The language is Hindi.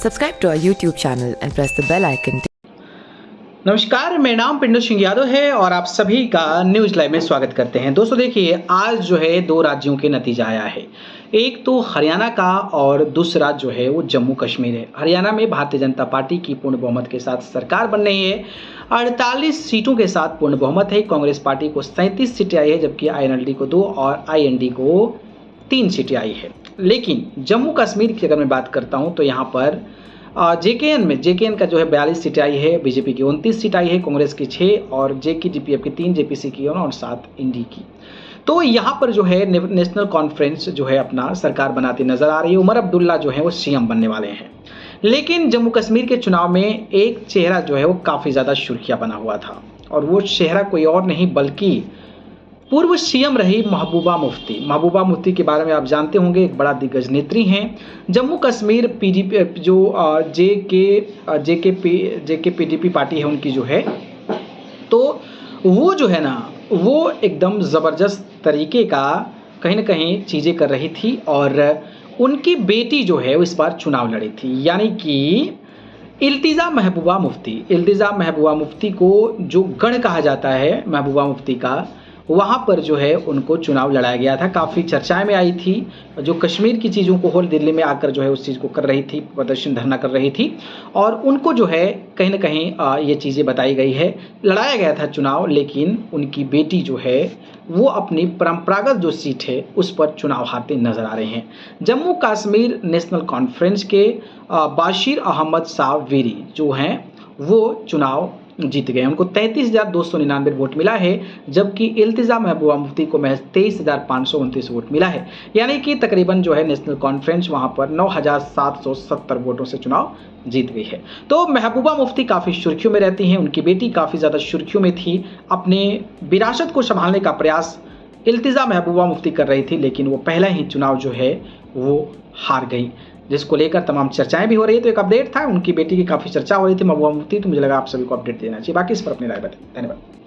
Subscribe to our YouTube channel and press the bell icon. नमस्कार, मेरा नाम पिंटू सिंह यादव है और आप सभी का न्यूज़ लाइव में स्वागत करते हैं। दोस्तों देखिए, आज जो है दो राज्यों के नतीजा आया है। एक तो हरियाणा का और दूसरा जो है वो जम्मू कश्मीर है। हरियाणा में भारतीय जनता पार्टी की पूर्ण बहुमत के साथ सरकार बन रही है। 48 सीटों के साथ पूर्ण बहुमत है। कांग्रेस पार्टी को 37 सीटें आई है, जबकि INLD को 2 और IND को 3 सीटें आई है। लेकिन जम्मू कश्मीर की अगर मैं बात करता हूँ तो यहाँ पर जेकेएन का जो है 42 सीटें आई है, बीजेपी की 29 सीट आई है, कांग्रेस की 6 और JKDPF की 3, JPC की और 7 इंडी की। तो यहाँ पर जो है नेशनल कॉन्फ्रेंस जो है अपना सरकार बनाती नजर आ रही है। उमर अब्दुल्ला जो है वो CM बनने वाले हैं। लेकिन जम्मू कश्मीर के चुनाव में एक चेहरा जो है वो काफ़ी ज़्यादा सुर्खियाँ बना हुआ था और वो चेहरा कोई और नहीं बल्कि पूर्व CM रही महबूबा मुफ्ती। महबूबा मुफ्ती के बारे में आप जानते होंगे, एक बड़ा दिग्गज नेत्री हैं। जम्मू कश्मीर PDP जो JKPDP पार्टी है उनकी जो है, तो वो जो है ना वो एकदम ज़बरदस्त तरीके का कहीं ना कहीं चीज़ें कर रही थी और उनकी बेटी जो है वो इस बार चुनाव लड़ी थी, यानी कि इल्तिजा महबूबा मुफ्ती को जो गढ़ कहा जाता है महबूबा मुफ्ती का, वहाँ पर जो है उनको चुनाव लड़ाया गया था। काफ़ी चर्चाएं में आई थी। जो कश्मीर की चीज़ों को होल दिल्ली में आकर जो है उस चीज़ को कर रही थी, प्रदर्शन धरना कर रही थी और उनको जो है कहीं ना कहीं ये चीज़ें बताई गई है। लड़ाया गया था चुनाव, लेकिन उनकी बेटी जो है वो अपनी परंपरागत जो सीट है उस पर चुनाव हारते नजर आ रहे हैं। जम्मू कश्मीर नेशनल कॉन्फ्रेंस के बाशिर अहमद साहब वीरी जो हैं वो चुनाव जीत गए। उनको 33,299 वोट मिला है, जबकि इल्तिजा महबूबा मुफ्ती को महज 23,529 वोट मिला है। यानी कि तकरीबन जो है नेशनल कॉन्फ्रेंस वहां पर 9,770 वोटों से चुनाव जीत गई है। तो महबूबा मुफ्ती काफ़ी सुर्खियों में रहती हैं। उनकी बेटी काफ़ी ज़्यादा सुर्खियों में थी। अपने विरासत को संभालने का प्रयास इल्तिजा महबूबा मुफ्ती कर रही थी, लेकिन वो पहला ही चुनाव जो है वो हार गई, जिसको लेकर तमाम चर्चाएं भी हो रही है। तो एक अपडेट था, उनकी बेटी की काफ़ी चर्चा हो रही थी महबूबा मुफ्ती, तो मुझे लगा आप सभी को अपडेट देना चाहिए। बाकी इस पर अपनी राय बताएं। धन्यवाद।